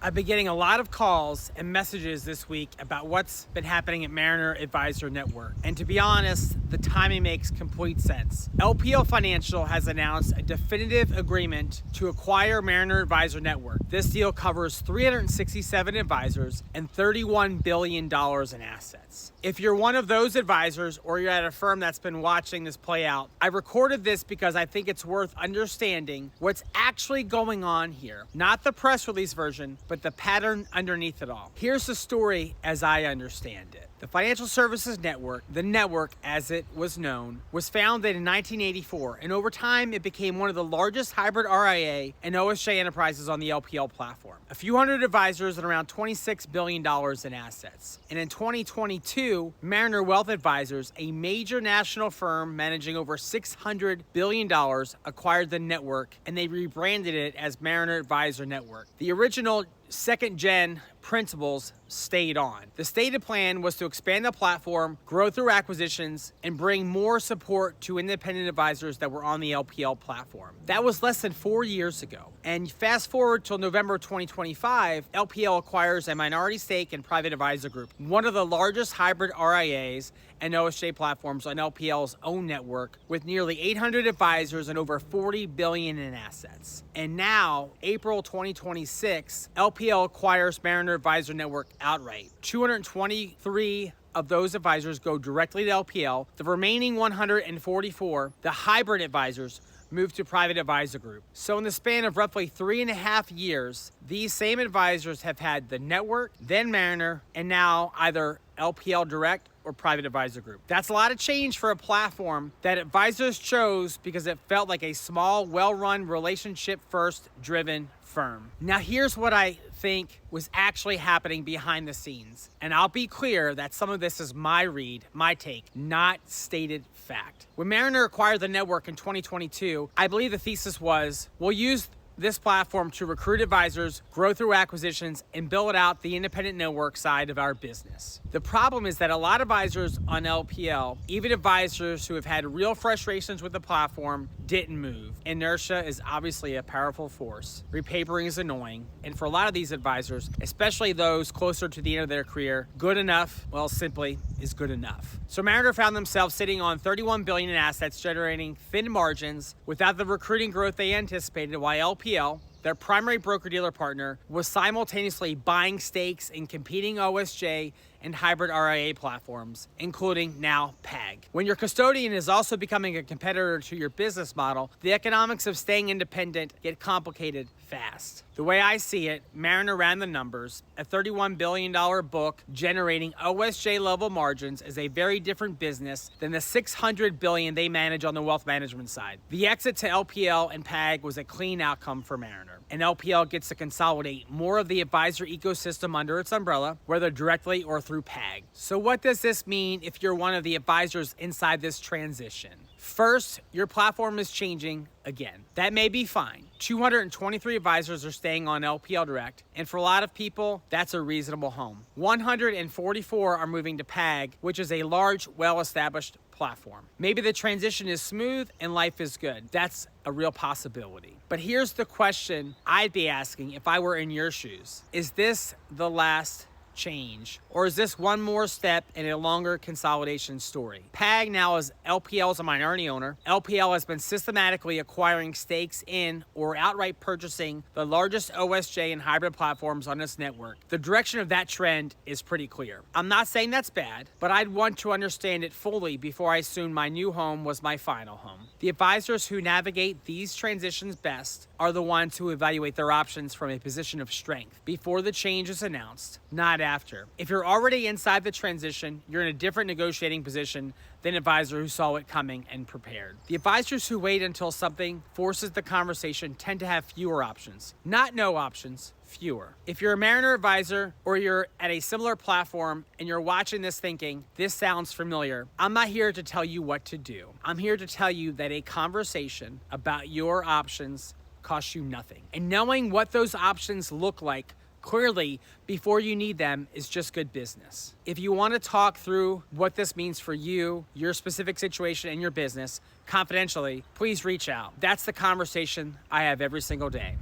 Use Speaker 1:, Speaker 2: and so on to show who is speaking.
Speaker 1: I've been getting a lot of calls and messages this week about what's been happening at Mariner Advisor Network. And to be honest, the timing makes complete sense. LPL Financial has announced a definitive agreement to acquire Mariner Advisor Network. This deal covers 367 advisors and $31 billion in assets. If you're one of those advisors or you're at a firm that's been watching this play out, I recorded this because I think it's worth understanding what's actually going on here. Not the press release version, but the pattern underneath it all. Here's the story as I understand it. The Financial Services Network, the network as it was known, was founded in 1984, and over time it became one of the largest hybrid RIA and OSJ enterprises on the LPL platform. A few hundred advisors and around $26 billion in assets. And in 2022, Mariner Wealth Advisors, a major national firm managing over $600 billion, acquired the network, and they rebranded it as Mariner Advisor Network. The original second-gen principles stayed on. The stated plan was to expand the platform, grow through acquisitions, and bring more support to independent advisors that were on the LPL platform. That was less than 4 years ago. And fast forward till November 2025, LPL acquires a minority stake in Private Advisor Group, one of the largest hybrid RIAs and OSJ platforms on LPL's own network, with nearly 800 advisors and over $40 billion in assets. And now, April 2026, LPL acquires Mariner Advisor Network outright. 223 of those advisors go directly to LPL. The remaining 144, the hybrid advisors, moved to Private Advisor Group. So in the span of roughly 3.5 years, these same advisors have had the network, then Mariner, and now either LPL Direct or Private Advisor Group. That's a lot of change for a platform that advisors chose because it felt like a small, well-run, relationship-first driven firm. Now here's what I think was actually happening behind the scenes. And I'll be clear that some of this is my read, my take, not stated fact. When Mariner acquired the network in 2022, I believe the thesis was, we'll use this platform to recruit advisors, grow through acquisitions, and build out the independent network side of our business. The problem is that a lot of advisors on LPL, even advisors who have had real frustrations with the platform, didn't move. Inertia is obviously a powerful force. Repapering is annoying. And for a lot of these advisors, especially those closer to the end of their career, good enough, well, simply is good enough. So Mariner found themselves sitting on $31 billion in assets, generating thin margins without the recruiting growth they anticipated, while LPL, their primary broker-dealer partner, was simultaneously buying stakes in competing OSJ and hybrid RIA platforms, including now PAG. When your custodian is also becoming a competitor to your business model, the economics of staying independent get complicated fast. The way I see it, Mariner ran the numbers. A $31 billion book generating OSJ level margins is a very different business than the $600 billion they manage on the wealth management side. The exit to LPL and PAG was a clean outcome for Mariner, and LPL gets to consolidate more of the advisor ecosystem under its umbrella, whether directly or through PAG. So what does this mean if you're one of the advisors inside this transition? First, your platform is changing again. That may be fine. 223 advisors are staying on LPL Direct, and for a lot of people, that's a reasonable home. 144 are moving to PAG, which is a large, well-established platform. Maybe the transition is smooth and life is good. That's a real possibility. But here's the question I'd be asking if I were in your shoes. Is this the last change, or is this one more step in a longer consolidation story? PAG now is LPL's a minority owner. LPL has been systematically acquiring stakes in or outright purchasing the largest OSJ and hybrid platforms on its network. The direction of that trend is pretty clear. I'm not saying that's bad, but I'd want to understand it fully before I assume my new home was my final home. The advisors who navigate these transitions best are the ones who evaluate their options from a position of strength before the change is announced, not after. If you're already inside the transition, you're in a different negotiating position than an advisor who saw it coming and prepared. The advisors who wait until something forces the conversation tend to have fewer options. Not no options, fewer. If you're a Mariner advisor or you're at a similar platform and you're watching this thinking, this sounds familiar, I'm not here to tell you what to do. I'm here to tell you that a conversation about your options costs you nothing. And knowing what those options look like clearly before you need them is just good business. If you want to talk through what this means for you, your specific situation, and your business confidentially, please reach out. That's the conversation I have every single day.